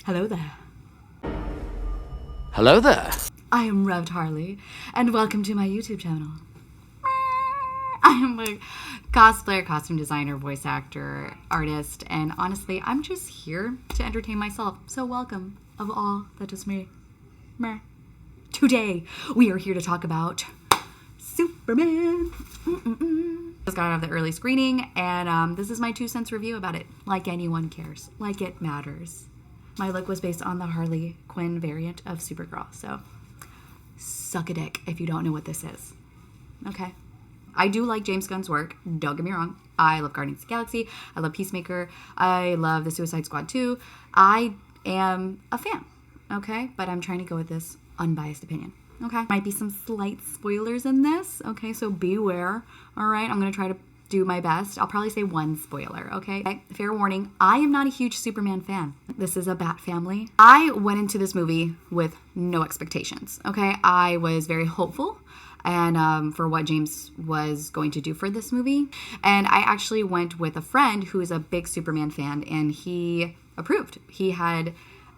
Hello there. Hello there. I am Rev'd Harley, and welcome to my YouTube channel. I am a cosplayer, costume designer, voice actor, artist, and honestly, I'm just here to entertain myself. So welcome of all that is me. Meh. Today, we are here to talk about Superman. Just got out of the early screening, and this is my 2 cents review about it. Like anyone cares. Like it matters. My look was based on the Harley Quinn variant of Supergirl, so suck a dick if you don't know what this is. Okay. I do like James Gunn's work. Don't get me wrong. I love Guardians of the Galaxy. I love Peacemaker. I love the Suicide Squad 2. I am a fan. Okay? But I'm trying to go with this unbiased opinion. Okay? Might be some slight spoilers in this. Okay? So beware. All right? I'm going to try to do my best. I'll probably say one spoiler. Okay? Fair warning. I am not a huge Superman fan. This is a Bat family. I went into this movie with no expectations. Okay? I was very hopeful and for what James was going to do for this movie. And I actually went with a friend who is a big Superman fan, and he approved. He had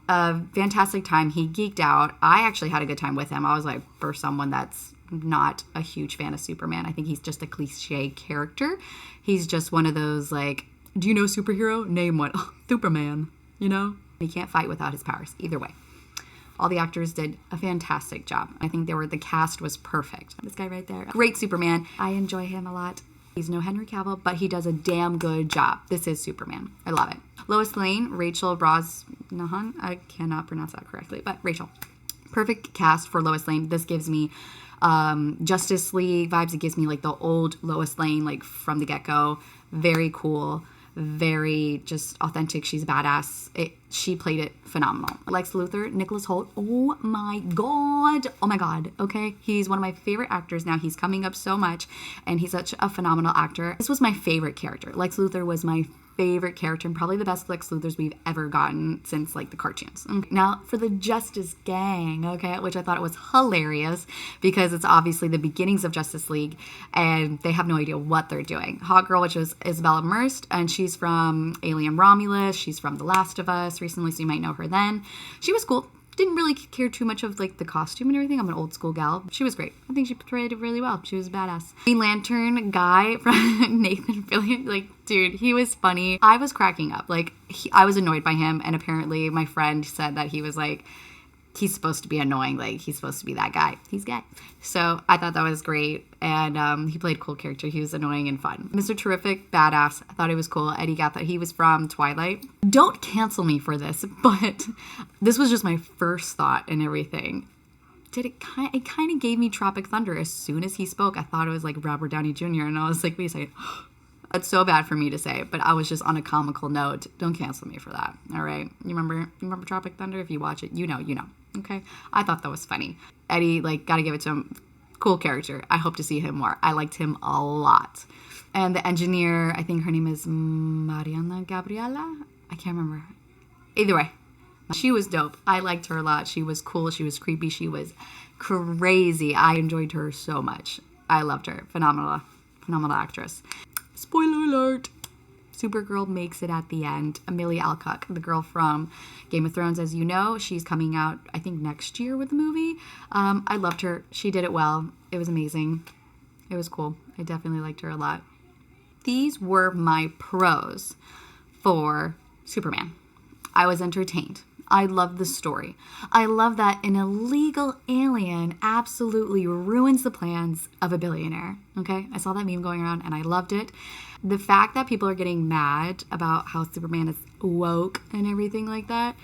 a fantastic time. He geeked out. I actually had a good time with him. I was like, for someone that's not a huge fan of Superman, I think he's just a cliche character. He's just one of those, like, do you know superhero? Name one. Oh, Superman, you know? He can't fight without his powers, either way. All the actors did a fantastic job. I think the cast was perfect. This guy right there, great Superman. I enjoy him a lot. He's no Henry Cavill, but he does a damn good job. This is Superman. I love it. Lois Lane, Rachel Brosnahan. I cannot pronounce that correctly, but Rachel. Perfect cast for Lois Lane. This gives me Justice League vibes. It gives me like the old Lois Lane, like from the get-go. Very cool. Very just authentic. She's a badass. She played it phenomenal. Lex Luthor, Nicholas Hoult. Oh my god. Okay, he's one of my favorite actors now. He's coming up so much, and he's such a phenomenal actor. This was my favorite character. Lex Luthor was my favorite character, and probably the best Lex Luthors we've ever gotten since like the cartoons. Now for the Justice Gang, okay, which I thought it was hilarious because it's obviously the beginnings of Justice League and they have no idea what they're doing. Hot girl, which was Isabella Merced, and she's from Alien Romulus. She's from The Last of Us recently, so you might know her then. She was cool. Didn't really care too much of like the costume and everything. I'm an old school gal. She was great. I think she portrayed it really well. She was a badass. Green Lantern guy from Nathan Fillion, like, dude, he was funny. I was cracking up. Like, I was annoyed by him, and apparently my friend said that he was like, he's supposed to be annoying. Like, he's supposed to be that guy. He's gay. So I thought that was great. And he played a cool character. He was annoying and fun. Mr. Terrific, badass. I thought he was cool. Eddie Gathot, he was from Twilight. Don't cancel me for this, but this was just my first thought and everything. It kind of gave me Tropic Thunder. As soon as he spoke, I thought it was like Robert Downey Jr. And I was like, wait a second. It's so bad for me to say, but I was just on a comical note. Don't cancel me for that. All right. You remember Tropic Thunder? If you watch it, you know. Okay. I thought that was funny. Eddie, like, gotta give it to him. Cool character. I hope to see him more. I liked him a lot. And the engineer, I think her name is Mariana Gabriela. I can't remember. Either way, she was dope. I liked her a lot. She was cool. She was creepy. She was crazy. I enjoyed her so much. I loved her. Phenomenal actress. Spoiler alert. Supergirl makes it at the end. Amelia Alcock, the girl from Game of Thrones, as you know, she's coming out, I think, next year with the movie. I loved her. She did it well. It was amazing. It was cool. I definitely liked her a lot. These were my pros for Superman. I was entertained. I love the story. I love that an illegal alien absolutely ruins the plans of a billionaire. Okay? I saw that meme going around and I loved it. The fact that people are getting mad about how Superman is woke and everything like that,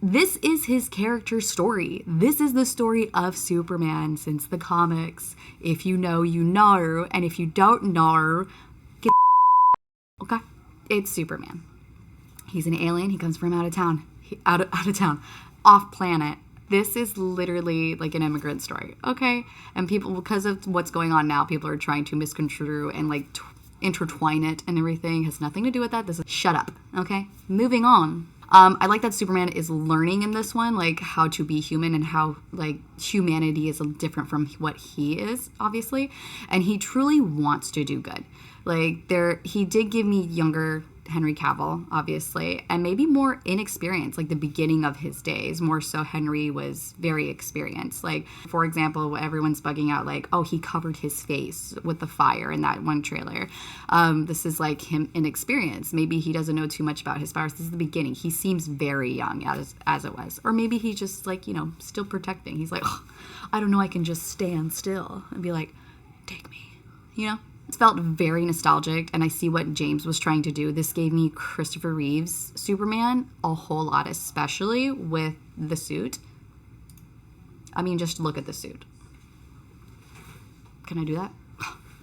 this is his character story. This is the story of Superman since the comics. If you know, you know. And if you don't know, get okay? It's Superman. He's an alien. He comes from out of town. Out of town. Off planet. This is literally like an immigrant story, okay? And people, because of what's going on now, people are trying to misconstrue and like intertwine it and everything. It has nothing to do with that. This is shut up, okay? Moving on. I like that Superman is learning in this one, like how to be human and how like humanity is different from what he is, obviously. And he truly wants to do good. Like he did give me younger Henry Cavill, obviously, and maybe more inexperienced, like the beginning of his days. More so, Henry was very experienced. Like, for example, everyone's bugging out, like, oh, he covered his face with the fire in that one trailer. This is like him inexperienced. Maybe he doesn't know too much about his powers. This is the beginning. He seems very young as it was. Or maybe he's just like, still protecting. He's like, oh, I don't know, I can just stand still and be like, take me, It felt very nostalgic, and I see what James was trying to do. This gave me Christopher Reeve's Superman a whole lot, especially with the suit. I mean, just look at the suit. Can I do that?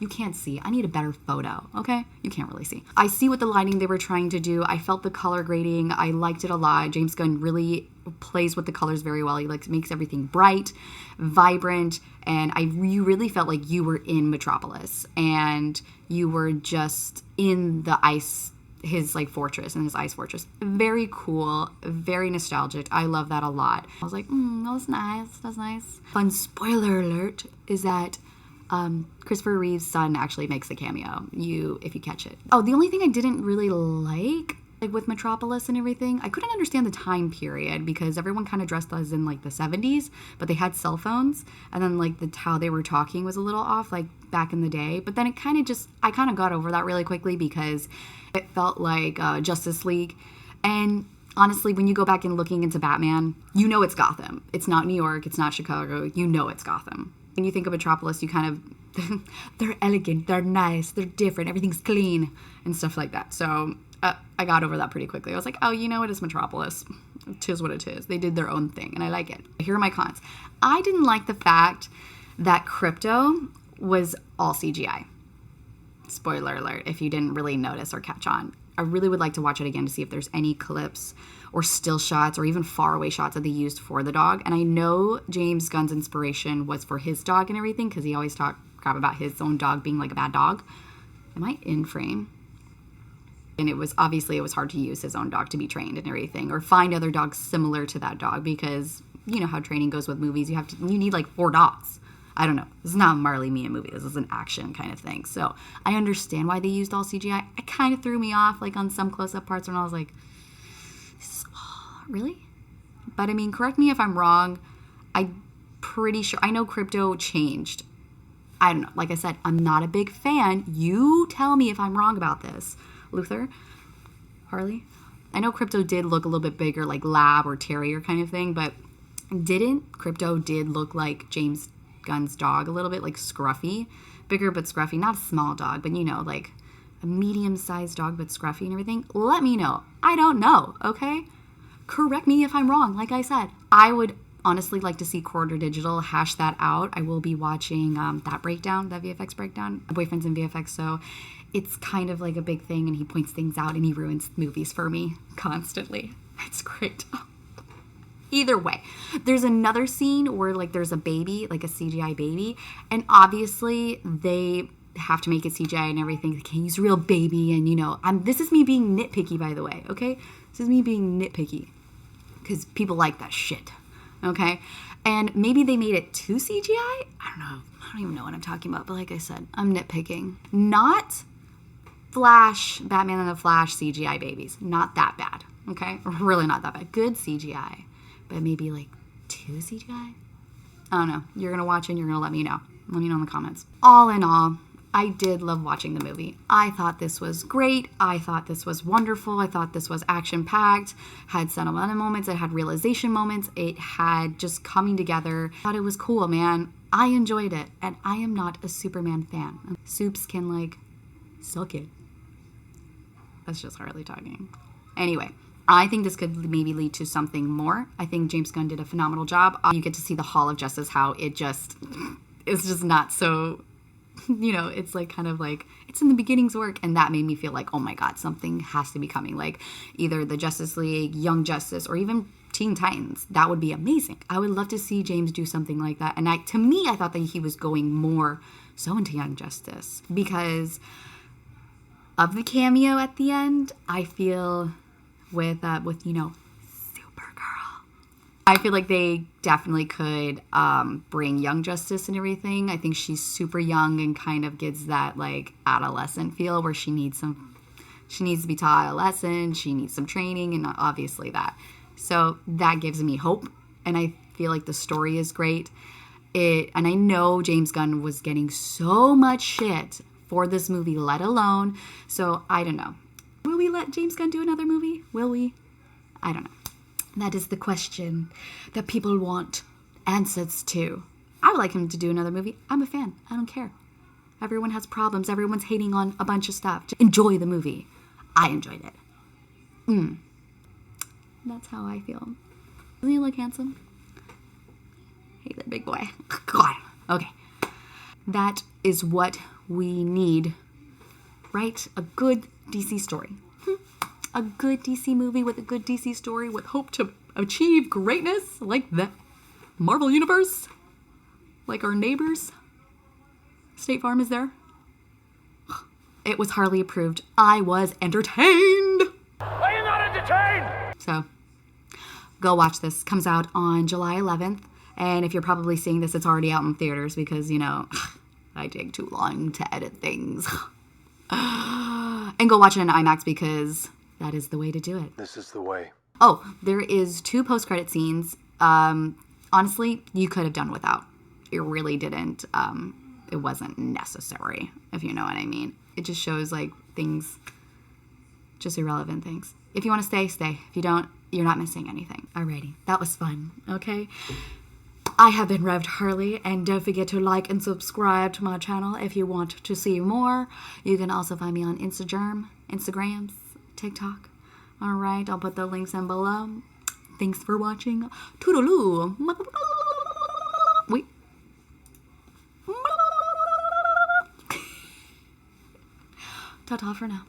You can't see. I need a better photo, okay? You can't really see. I see what the lighting they were trying to do. I felt the color grading. I liked it a lot. James Gunn really plays with the colors very well. He makes everything bright, vibrant, and you really felt like you were in Metropolis and you were just in the his fortress, and his ice fortress. Very cool, very nostalgic. I love that a lot. I was like, that was nice. That's nice. Fun spoiler alert is that Christopher Reeve's son actually makes a cameo, if you catch it. Oh, the only thing I didn't really like with Metropolis and everything, I couldn't understand the time period because everyone kind of dressed as in the 70s, but they had cell phones, and then how they were talking was a little off, back in the day. But then I kind of got over that really quickly because it felt like Justice League. And honestly, when you go back and looking into Batman, it's Gotham. It's not New York. It's not Chicago. It's Gotham. When you think of Metropolis, you kind of, they're elegant, they're nice, they're different, everything's clean, and stuff like that. So I got over that pretty quickly. I was like, oh, it is Metropolis. It is what it is. They did their own thing, and I like it. Here are my cons. I didn't like the fact that Krypto was all CGI. Spoiler alert, if you didn't really notice or catch on. I really would like to watch it again to see if there's any clips or still shots or even faraway shots that they used for the dog. And I know James Gunn's inspiration was for his dog and everything because he always talked crap about his own dog being a bad dog. Am I in frame? And it was hard to use his own dog to be trained and everything or find other dogs similar to that dog because you know how training goes with movies. You need 4 dogs. I don't know. This is not a Marley Mia movie. This is an action kind of thing. So I understand why they used all CGI. It kind of threw me off on some close-up parts when I was like, really? But I mean, correct me if I'm wrong. I'm pretty sure. I know Krypto changed. I don't know. Like I said, I'm not a big fan. You tell me if I'm wrong about this. Luther? Harley? I know Krypto did look a little bit bigger, like lab or terrier kind of thing, but Krypto did look like James Gunn's dog a little bit, scruffy. Bigger but scruffy. Not a small dog, but a medium-sized dog but scruffy and everything. Let me know. I don't know, okay? Correct me if I'm wrong, like I said. I would honestly like to see Quarter Digital hash that out. I will be watching that VFX breakdown, Boyfriends in VFX, so it's kind of like a big thing, and he points things out, and he ruins movies for me constantly. It's great. Either way, there's another scene where there's a baby, a CGI baby, and obviously they have to make it CGI and everything. They can't use a real baby, and this is me being nitpicky, by the way, okay? This is me being nitpicky because people like that shit, okay? And maybe they made it too CGI? I don't know. I don't even know what I'm talking about, but like I said, I'm nitpicking. Not Batman and the Flash CGI babies. Not that bad, okay? Really not that bad. Good CGI. But maybe too CGI? I don't know. You're going to watch it and you're going to let me know. Let me know in the comments. All in all, I did love watching the movie. I thought this was great. I thought this was wonderful. I thought this was action-packed, had sentimental moments. It had realization moments. It had just coming together. I thought it was cool, man. I enjoyed it. And I am not a Superman fan. Soups can, suck it. That's just Harley talking. Anyway. I think this could maybe lead to something more. I think James Gunn did a phenomenal job. You get to see the Hall of Justice, how it's just not so, it's it's in the beginning's work. And that made me feel oh my God, something has to be coming. Either the Justice League, Young Justice, or even Teen Titans. That would be amazing. I would love to see James do something like that. And to me, I thought that he was going more so into Young Justice because of the cameo at the end. I feel with Supergirl. I feel like they definitely could bring Young Justice and everything. I think she's super young and kind of gives that adolescent feel where she needs She needs to be taught a lesson. She needs some training, and obviously that. So that gives me hope, and I feel like the story is great. And I know James Gunn was getting so much shit for this movie, let alone. So I don't know. Will we let James Gunn do another movie? Will we? I don't know. That is the question that people want answers to. I would like him to do another movie. I'm a fan. I don't care. Everyone has problems. Everyone's hating on a bunch of stuff. Just enjoy the movie. I enjoyed it. That's how I feel. Doesn't he look handsome? Hey there, big boy. God. Okay. That is what we need. Right? A good DC story. A good DC movie with a good DC story with hope to achieve greatness like the Marvel Universe. Like our neighbors. State Farm is there. It was Harley approved. I was entertained. Are you not entertained? So, go watch this. Comes out on July 11th. And if you're probably seeing this, it's already out in theaters because, you know, I take too long to edit things. And go watch it in IMAX because that is the way to do it. This is the way. Oh, there is 2 post-credit scenes. Honestly, you could have done without. It really didn't. It wasn't necessary, if you know what I mean. It just shows, like, things, just irrelevant things. If you want to stay, stay. If you don't, you're not missing anything. Alrighty, that was fun, okay? I have been Revved Harley, and don't forget to like and subscribe to my channel if you want to see more. You can also find me on Instagrams, TikTok. Alright, I'll put the links in below. Thanks for watching. Toodaloo. Wait. Ta-ta for now.